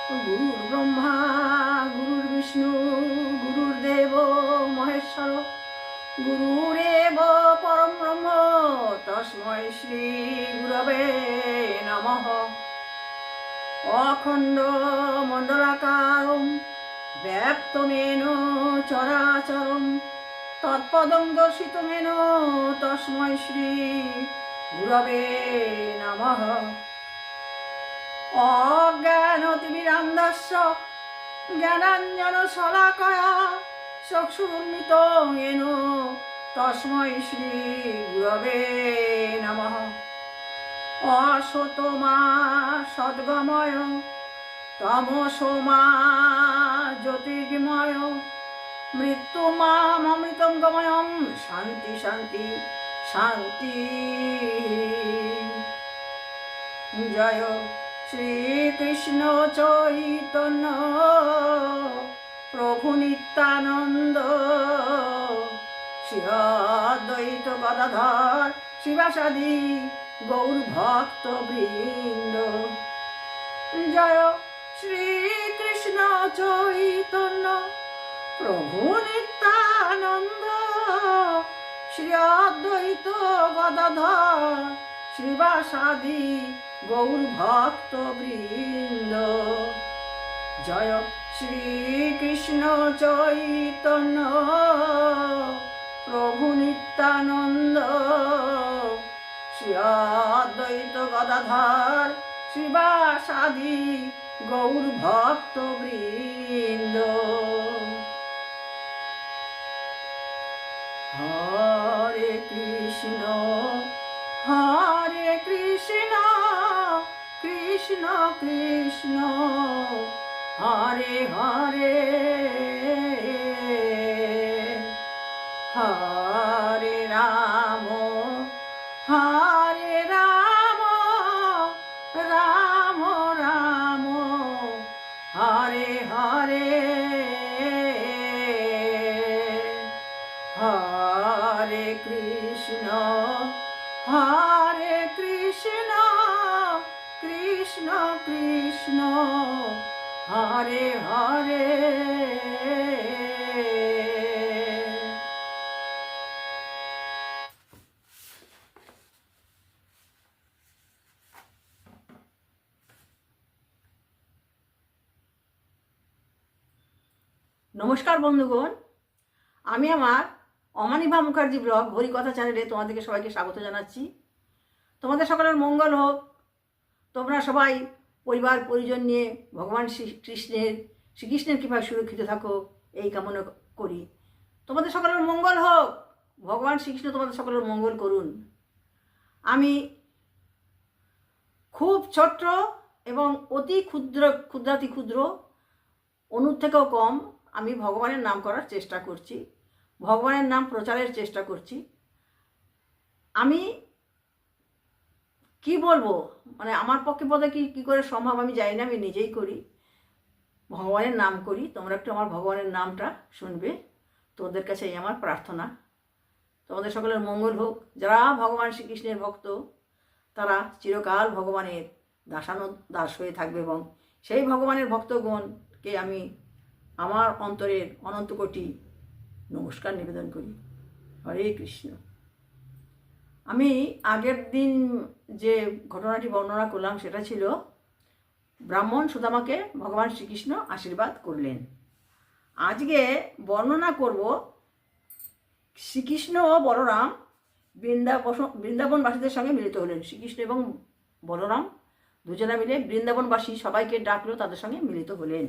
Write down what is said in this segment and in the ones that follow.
গুরুর ব্রহ্মা গুরুর বিষ্ণু গুরুর্দেব মহেশ্বর গুরুরেব পরম ব্রহ্ম তস্मै শ্রী গুরবে নমঃ। অখণ্ড মণ্ডলাকারম ব্যাপ্তমেন চরাচরম তৎপদং দর্শিতমেন তস্मै শ্রী গুরবে নমঃ। অজ্ঞানতিমিরান্ধস্য জ্ঞানাঞ্জনশলাকয়া চক্ষুর্মিলিतं येन তস্मै শ্রী গুরবে নমঃ। অসতমা সদ্গময় তমসোমা জ্যোতির্গময় মৃত্যুমামৃতং গময়ং শান্তি শান্তি শান্তি। জয় শ্রীকৃষ্ণ চৈতন্য প্রভু নিত্যানন্দ শ্রী অদ্বৈত গদাধর শিবাসাদি গৌর ভক্ত বৃন্দ। জয় শ্রীকৃষ্ণ চৈতন্য প্রভু নিত্যানন্দ শ্রী অদ্বৈত গদাধর শিবাসাদি গৌর ভক্ত বৃন্দ। জয় শ্রীকৃষ্ণ চৈতন্য প্রভু নিত্যানন্দ শ্রী অদ্বৈত গদাধর শিবাসাদি গৌর ভক্ত বৃন্দ। হরে কৃষ্ণ হরে কৃষ্ণ কৃষ্ণ কৃষ্ণ হরে হরে হরে রাম হরে রাম রাম রাম হরে হরে হরে কৃষ্ণ হরে কৃষ্ণ কৃষ্ণ কৃষ্ণ হরে হরে। নমস্কার বন্ধুগণ, আমি আমার অমানিভা মুখার্জি ব্লগ হরিকথা চ্যানেলে তোমাদেরকে সবাইকে স্বাগত জানাচ্ছি। তোমাদের সকলের মঙ্গল হোক। তোমরা সবাই পরিবার পরিজন নিয়ে ভগবান শ্রীকৃষ্ণের কৃপায় সুরক্ষিত থাকো এই কামনা করি। তোমাদের সকলের মঙ্গল হোক, ভগবান শ্রীকৃষ্ণ তোমাদের সকলের মঙ্গল করুন। আমি খুব ছোট্ট এবং অতি ক্ষুদ্রাতি ক্ষুদ্র অনুর থেকেও কম আমি ভগবানের নাম করার চেষ্টা করছি, ভগবানের নাম প্রচারের চেষ্টা করছি। আমি কি বলবো, মানে আমার পক্ষে পদে কি করে সম্ভব আমি জানি না, আমি নিজেই করি, ভগবানের নাম করি। তোমরা একটু আমার ভগবানের নামটা শুনবে, তোমাদের কাছে এই আমার প্রার্থনা। তোমাদের সকলের মঙ্গল হোক। যারা ভগবান শ্রীকৃষ্ণের ভক্ত তারা চিরকাল ভগবানের দাস হয়ে থাকবে এবং সেই ভগবানের ভক্তগণকে আমি আমার অন্তরের অনন্ত কোটি নমস্কার নিবেদন করি। হরে কৃষ্ণ। আমি আগের দিন যে ঘটনাটি বর্ণনা করলাম সেটা ছিল ব্রাহ্মণ সুদামাকে ভগবান শ্রীকৃষ্ণ আশীর্বাদ করলেন। আজকে বর্ণনা করব শ্রীকৃষ্ণ ও বলরাম বৃন্দাবনবাসীদের সঙ্গে মিলিত হলেন। শ্রীকৃষ্ণ এবং বলরাম দুজনে মিলে বৃন্দাবনবাসী সবাইকে ডাকলো, তাদের সঙ্গে মিলিত হলেন।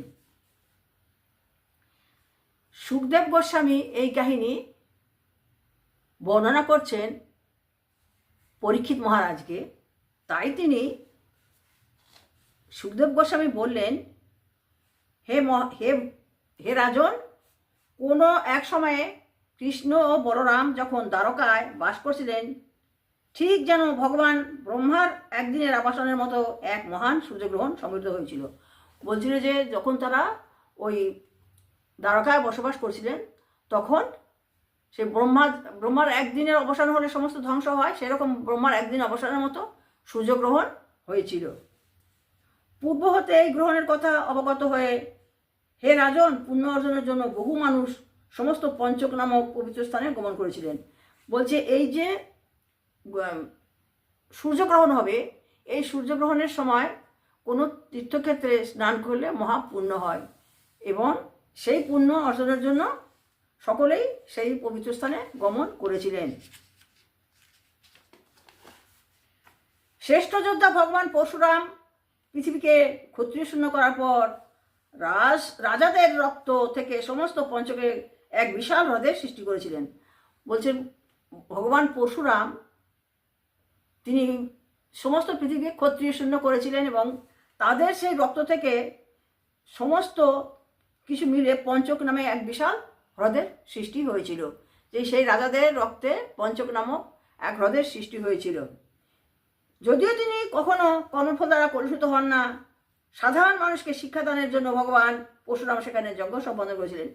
সুখদেব গোস্বামী এই কাহিনী বর্ণনা করছেন পরীক্ষিত মহারাজকে। তাই তিনি সুখদেব গোস্বামী বললেন, হে রাজন, কোনো এক সময়ে কৃষ্ণ ও বলরাম যখন দ্বারকায় বাস করছিলেন, ঠিক যেন ভগবান ব্রহ্মার একদিনের আবাসনের মতো এক মহান সূর্যগ্রহণ সংঘটিত হয়েছিল। বলছিল যে যখন তারা ওই দ্বারকায় বসবাস করছিলেন তখন সে ব্রহ্মার একদিনের অবসান হলে সমস্ত ধ্বংস হয়, সেরকম ব্রহ্মার একদিন অবসানের মতো সূর্যগ্রহণ হয়েছিল। পূর্ব হতে এই গ্রহণের কথা অবগত হয়ে হে রাজন, পুণ্য অর্জনের জন্য বহু মানুষ সমস্ত পঞ্চক নামক পবিত্র স্থানে গমন করেছিলেন। বলছে এই যে সূর্যগ্রহণ হবে, এই সূর্যগ্রহণের সময় কোনো তীর্থক্ষেত্রে স্নান করলে মহাপুণ্য হয় এবং সেই পুণ্য অর্জনের জন্য সকলেই সেই পবিত্র স্থানে গমন করেছিলেন। শ্রেষ্ঠ যোদ্ধা ভগবান পরশুরাম পৃথিবীকে ক্ষত্রিয় শূন্য করার পর রাজাদের রক্ত থেকে সমস্ত পঞ্চকে এক বিশাল হ্রদের সৃষ্টি করেছিলেন। বলছেন ভগবান পরশুরাম তিনি সমস্ত পৃথিবীকে ক্ষত্রিয় শূন্য করেছিলেন এবং তাদের সেই রক্ত থেকে সমস্ত কিছু মিলে পঞ্চক নামে এক বিশাল হ্রদের সৃষ্টি হয়েছিল। যে সেই রাজাদের রক্তে পঞ্চক নামক এক হ্রদের সৃষ্টি হয়েছিল। যদিও তিনি কখনো কর্মফল দ্বারা কলুষিত হন না, সাধারণ মানুষকে শিক্ষাদানের জন্য ভগবান পরশুরাম সেখানে যজ্ঞ সম্পন্ন করেছিলেন।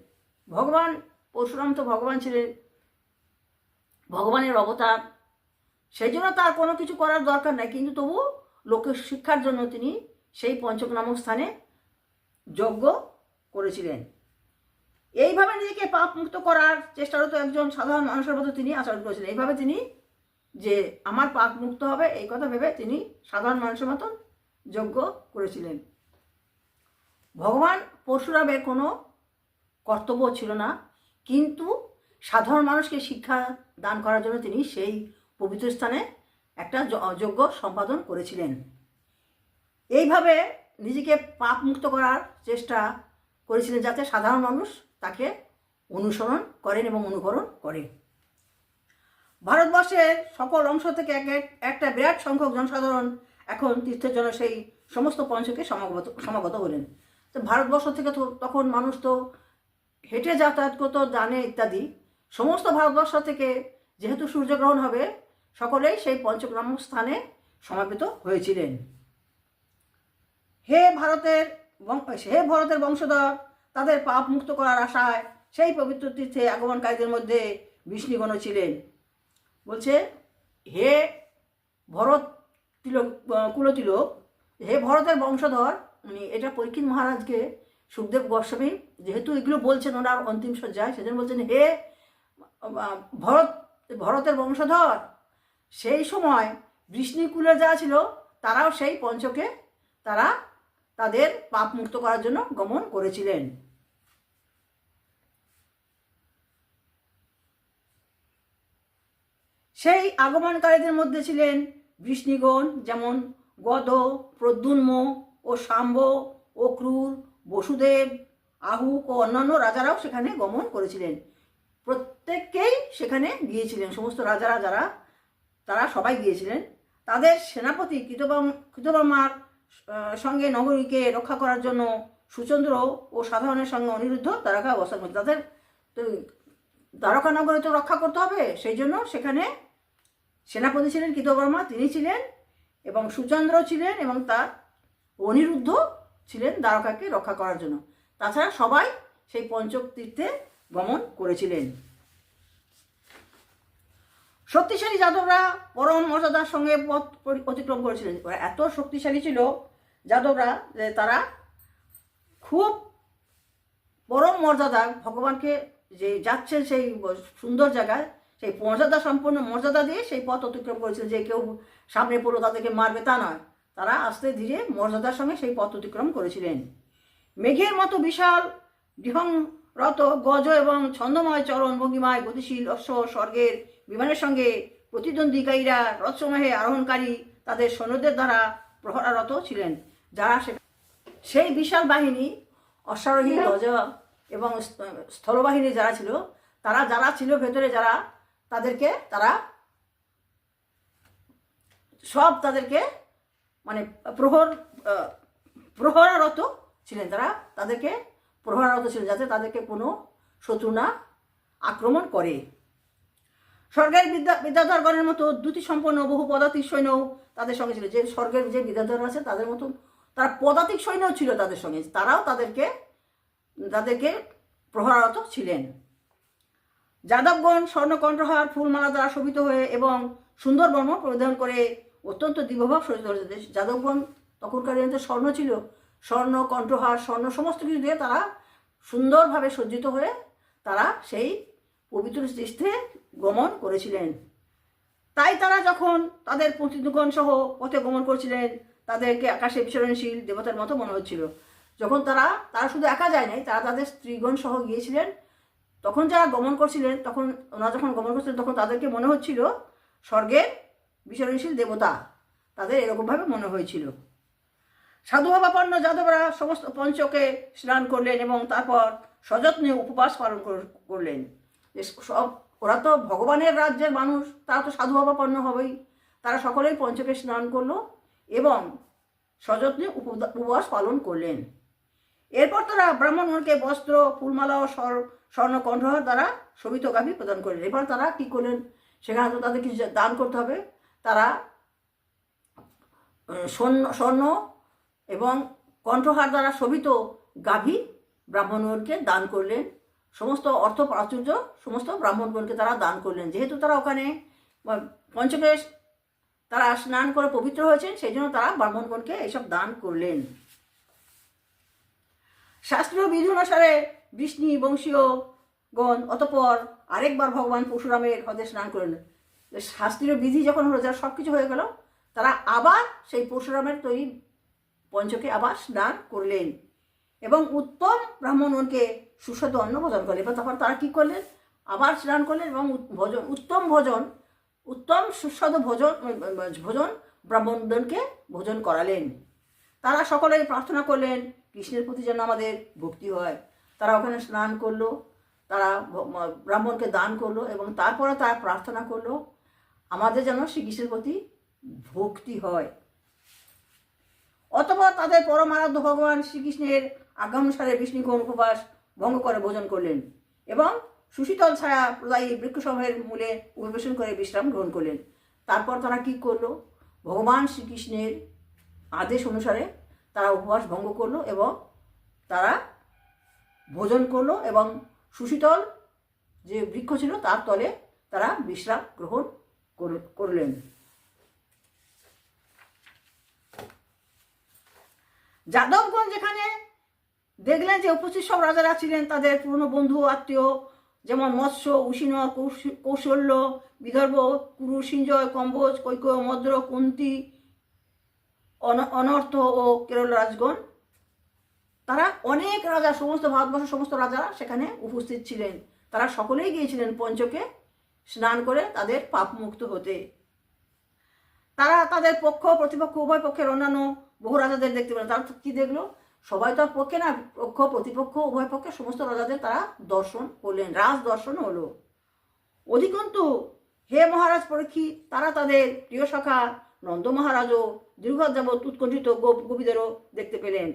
ভগবান পরশুরাম তো ভগবান ছিলেন, ভগবানের অবতার, সেই জন্য তার কোনো কিছু করার দরকার নাই, কিন্তু তবু লোকের শিক্ষার জন্য তিনি সেই পঞ্চক নামক স্থানে যজ্ঞ করেছিলেন। এইভাবে নিজেকে পাপ মুক্ত করার চেষ্টারত একজন সাধারণ মানুষের মতো তিনি আচরণ করেছিলেন। এইভাবে তিনি যে আমার পাপ মুক্ত হবে এই কথা ভেবে তিনি সাধারণ মানুষের মতন যজ্ঞ করেছিলেন। ভগবান পরশুরামের কোনো কর্তব্য ছিল না, কিন্তু সাধারণ মানুষকে শিক্ষা দান করার জন্য তিনি সেই পবিত্র স্থানে একটা যজ্ঞ সম্পাদন করেছিলেন। এইভাবে নিজেকে পাপ মুক্ত করার চেষ্টা করেছিলেন যাতে সাধারণ মানুষ তাকে অনুসরণ করেন এবং অনুকরণ করে। ভারতবর্ষের সকল অংশ থেকে একটা বিরাট সংখ্যক জনসাধারণ এখন তীর্থের জন্য সেই সমস্ত পঞ্চকে সমাগত হলেন। তো ভারতবর্ষ থেকে তো তখন মানুষ তো হেঁটে যাতায়াত করতো, ডানে ইত্যাদি। সমস্ত ভারতবর্ষ থেকে যেহেতু সূর্যগ্রহণ হবে, সকলেই সেই পঞ্চক নামক স্থানে সমাবেত হয়েছিলেন। হে ভারতের বংশধর, তাদের পাপ মুক্ত করার আশায় সেই পবিত্র তীর্থে আগমনকারীদের মধ্যে বিষ্ণুগণও ছিলেন। বলছে হে ভরত কুলতিলক, হে ভরতের বংশধর, এটা পরীক্ষিত মহারাজকে সুখদেব গোস্বামী যেহেতু এগুলো বলছেন ওনার অন্তিম সজ্জায়, সেজন্য বলছেন হে ভরতের বংশধর, সেই সময় বৃষ্ণিকুলে যারা ছিল তারাও সেই পঞ্চকে তারা তাদের পাপ মুক্ত করার জন্য গমন করেছিলেন। সেই আগমনকারীদের মধ্যে ছিলেন বৃষ্ণিগণ, যেমন গদ, প্রদ্যুম্ন ও শাম্ব ও ক্রূর, বসুদেব, আহুক ও অন্যান্য রাজারাও সেখানে গমন করেছিলেন। প্রত্যেককেই সেখানে গিয়েছিলেন, সমস্ত রাজারা যারা তারা সবাই গিয়েছিলেন। তাদের সেনাপতি কৃতবর্মার সঙ্গে নগরীকে রক্ষা করার জন্য সুচন্দ্র ও সাধারণের সঙ্গে অনিরুদ্ধ দ্বারকা অবস্থান করছে। তাদের তো দ্বারকা নগরে তো রক্ষা করতে হবে, সেই জন্য সেখানে সেনাপতি ছিলেন কৃতবর্মা, তিনি ছিলেন, এবং সুচন্দ্র ছিলেন, এবং তার অনিরুদ্ধ ছিলেন দ্বারকাকে রক্ষা করার জন্য। তাছাড়া সবাই সেই পঞ্চক তীর্থে গমন করেছিলেন। শক্তিশালী যাদবরা পরম মর্যাদার সঙ্গে পথ অতিক্রম করেছিলেন। এত শক্তিশালী ছিল যাদবরা যে তারা খুব পরম মর্যাদা, ভগবানকে যে যাচ্ছেন সেই সুন্দর জায়গায় সেই মর্যাদা সম্পন্ন মর্যাদা দিয়ে সেই পথ অতিক্রম করেছিলেন। যে কেউ সামনে পড়লো তাদেরকে মারবে তা নয়, তারা আস্তে ধীরে মর্যাদার সঙ্গে সেই পথ অতিক্রম করেছিলেন। মেঘের মতো বিশাল বিহংরত গজ এবং ছন্দময় চরণ ভঙ্গিমায় গতিশীল অশ্ব স্বর্গের বিমানের সঙ্গে প্রতিদ্বন্দ্বীকারীরা রথসমূহে আরোহণকারী তাদের সৈন্যদের দ্বারা প্রহরারত ছিলেন। যারা সেই বিশাল বাহিনী, অশ্বারোহী, গজ এবং স্থলবাহিনী যারা ছিল ভেতরে, যারা তাদেরকে মানে প্রহরারত ছিলেন, তাদেরকে প্রহরারত ছিলেন যাতে তাদেরকে কোনো শত্রু না আক্রমণ করে। স্বর্গের বিদ্যাধরগণের মতো দ্যুতি সম্পন্ন বহু পদাতিক সৈন্য তাদের সঙ্গে ছিল। যে স্বর্গের যে বিদ্যাধর আছে তাদের মতো তারা পদাতিক সৈন্য ছিল তাদের সঙ্গে, তারাও তাদেরকে প্রহরারত ছিলেন। যাদবগণ স্বর্ণকণ্ঠহার ফুলমালা দ্বারা শোভিত হয়ে এবং সুন্দর বর্ম পরিধান করে অত্যন্ত দিব্যভাব সজ্জিত হয়েছে। যাদবগণ তখনকার দিনে তো স্বর্ণ ছিল, স্বর্ণ, কণ্ঠহার, স্বর্ণ সমস্ত কিছু দিয়ে তারা সুন্দরভাবে সজ্জিত হয়ে তারা সেই পবিত্র তীর্থে গমন করেছিলেন। তাই তারা যখন তাদের প্রতিনিধিগণ সহ পথে গমন করছিলেন, তাদেরকে আকাশে বিচরণশীল দেবতার মতো মনে হচ্ছিল। যখন তারা শুধু একা যায় নাই, তারা তাদের স্ত্রীগণ সহ গিয়েছিলেন। তখন যারা গমন করছিলেন, ওনারা যখন গমন করছিলেন তখন তাদেরকে মনে হচ্ছিল স্বর্গের বিচরণশীল দেবতা, তাদের এরকমভাবে মনে হয়েছিল। সাধুভাবাপন্ন যাদবরা সমস্ত পঞ্চকে স্নান করলেন এবং তারপর সযত্নে উপবাস পালন করলেন। সব ওরা তো ভগবানের রাজ্যের মানুষ, তারা তো সাধুভাবাপন্ন হবেই। তারা সকলেই পঞ্চকে স্নান করলো এবং সযত্নে উপবাস পালন করলেন। এরপর তারা ব্রাহ্মণগণকে বস্ত্র, ফুলমালা ও স্বর্ণ কণ্ঠহার দ্বারা শোভিত গাভী প্রদান করলেন। এরপর তারা কী করলেন, সেখানে তো তাদের কিছু দান করতে হবে। তারা স্বর্ণ এবং কণ্ঠহার দ্বারা শোভিত গাভী ব্রাহ্মণগণকে দান করলেন। সমস্ত অর্থ প্রাচুর্য সমস্ত ব্রাহ্মণগণকে তারা দান করলেন। যেহেতু তারা ওখানে পঞ্চকে তারা স্নান করে পবিত্র হয়েছেন, সেই জন্য তারা ব্রাহ্মণগণকে এইসব দান করলেন। শাস্ত্রীয় বিধি অনুসারে বৃষ্ণি বংশীয়গণ অতঃপর আরেকবার ভগবান পরশুরামের হ্রদে স্নান করলেন। শাস্ত্রীয় বিধি যখন হলো, যারা সব কিছু হয়ে গেল, তারা আবার সেই পরশুরামের তৈরি পঞ্চকে আবার স্নান করলেন এবং উত্তম ব্রাহ্মণগণকে সুস্বাদু অন্ন ভোজন করলেন। এবার তারপর তারা কী করলেন, আবার স্নান করলেন এবং উত্তম সুস্বাদু ভোজন ব্রাহ্মণগণকে ভোজন করালেন। তারা সকলেই প্রার্থনা করলেন কৃষ্ণের প্রতি যেন আমাদের ভক্তি হয়। তারা ওখানে স্নান করলো, তারা ব্রাহ্মণকে দান করলো এবং তারপরে তারা প্রার্থনা করলো আমাদের যেন শ্রীকৃষ্ণের প্রতি ভক্তি হয়। অতঃপর তাদের পরম আরাধ্য ভগবান শ্রীকৃষ্ণের আজ্ঞানুসারে বিষ্ণুগণ উপবাস ভঙ্গ করে ভোজন করলেন এবং সুশীতল ছায়া প্রদায়ী বৃক্ষসমূহের মূলে পরিবেশন করে বিশ্রাম গ্রহণ করলেন। তারপর তারা কী করলো, ভগবান শ্রীকৃষ্ণের আদেশ অনুসারে তারা উপবাস ভঙ্গ করলো এবং তারা ভোজন করলো এবং সুশীতল যে বৃক্ষ ছিল তার তলে তারা বিশ্রাম গ্রহণ করলেন। যাদবগণ যেখানে দেখলেন যে উপস্থিত সব রাজারা ছিলেন তাদের পুরনো বন্ধু আত্মীয়, যেমন মৎস্য, উশিনর, কৌশল্য, বিদর্ভ, কুরু, সিঞ্জয়, কম্বোজ, কৈকেয়, মদ্র, কুন্তি, অনর্থ ও কেরল রাজগণ, তারা অনেক রাজা, সমস্ত ভারতবর্ষের সমস্ত রাজারা সেখানে উপস্থিত ছিলেন। তারা সকলেই গিয়েছিলেন পঞ্চকে স্নান করে তাদের পাপ মুক্ত হতে। তারা তাদের পক্ষ প্রতিপক্ষ উভয় পক্ষের অন্যান্য বহু রাজাদের দেখতে পেলেন। তারা কি দেখলো, সবাই তো আর পক্ষে না, পক্ষ প্রতিপক্ষ উভয় পক্ষের সমস্ত রাজাদের তারা দর্শন করলেন, রাজ দর্শন হলো। অধিকন্তু হে মহারাজ পরীক্ষিত, তারা তাদের প্রিয় সখা নন্দ মহারাজও দীর্ঘ যাবৎ উৎকণ্ঠিত গোপীদেরও দেখতে পেলেন।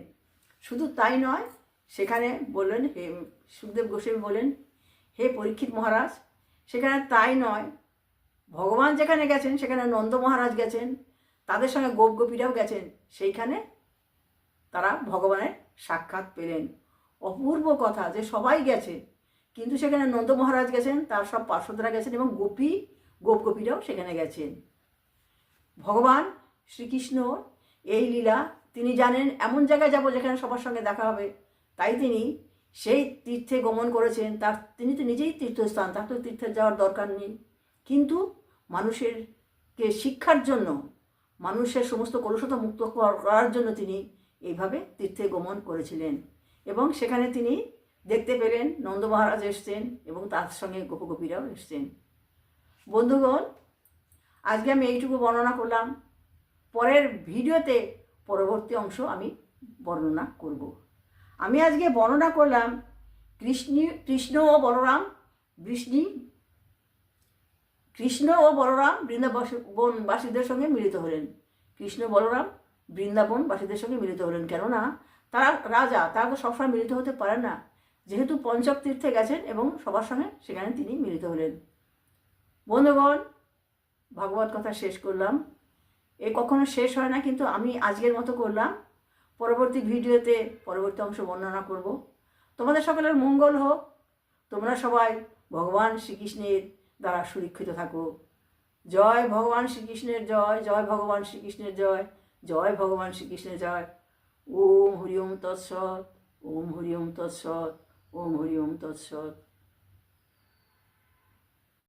শুধু তাই নয়, সেখানে বললেন, হে সুখদেব গোস্বামী বলেন, হে পরীক্ষিত মহারাজ, সেখানে তাই নয়, ভগবান যেখানে গেছেন সেখানে নন্দ মহারাজ গেছেন, তাদের সঙ্গে গোপীরাও গেছেন, সেইখানে তারা ভগবানের সাক্ষাৎ পেলেন। অপূর্ব কথা যে সবাই গেছে, কিন্তু সেখানে নন্দ মহারাজ গেছেন, তার সব পার্শ্বদরা গেছেন এবং গোপীরাও সেখানে গেছেন। ভগবান শ্রীকৃষ্ণ এই লীলা তিনি জানেন, এমন জায়গায় যাব যেখানে সবার সঙ্গে দেখা হবে, তাই তিনি সেই তীর্থে গমন করেছেন। তিনি তো নিজেই তীর্থস্থান, তার তো তীর্থে যাওয়ার দরকার নেই, কিন্তু মানুষেরকে শিক্ষার জন্য, মানুষের সমস্ত কলুষতা মুক্ত করার জন্য তিনি এইভাবে তীর্থে গমন করেছিলেন। এবং সেখানে তিনি দেখতে পেলেন নন্দ মহারাজ এসছেন এবং তার সঙ্গে গোপীরাও এসছেন। বন্ধুগণ, আজকে আমি এইটুকু বর্ণনা করলাম, পরের ভিডিওতে পরবর্তী অংশ আমি বর্ণনা করব। আমি আজকে বর্ণনা করলাম কৃষ্ণ ও বলরাম বৃন্দাবনবাসীদের সঙ্গে মিলিত হলেন। কৃষ্ণ বলরাম বৃন্দাবনবাসীদের সঙ্গে মিলিত হলেন, কেননা তারা রাজা, তারা তো সবসময় মিলিত হতে পারে না, যেহেতু পঞ্চক তীর্থে গেছেন এবং সবার সঙ্গে সেখানে তিনি মিলিত হলেন। বন্ধুগণ, ভাগবত কথা শেষ করলাম। এ কখনো শেষ হয় না, কিন্তু আমি আজকের মতো করলাম। পরবর্তী ভিডিওতে পরবর্তী অংশ বর্ণনা করব। তোমাদের সকলের মঙ্গল হোক, তোমরা সবাই ভগবান শ্রীকৃষ্ণের দ্বারা সুরক্ষিত থাকো। জয় ভগবান শ্রীকৃষ্ণের জয়, জয় ভগবান শ্রীকৃষ্ণের জয়, জয় ভগবান শ্রীকৃষ্ণের জয়। ওম হরি ওম তৎসৎ, ওম হরি ওম তৎসৎ, ওম হরি ওম তৎসৎ।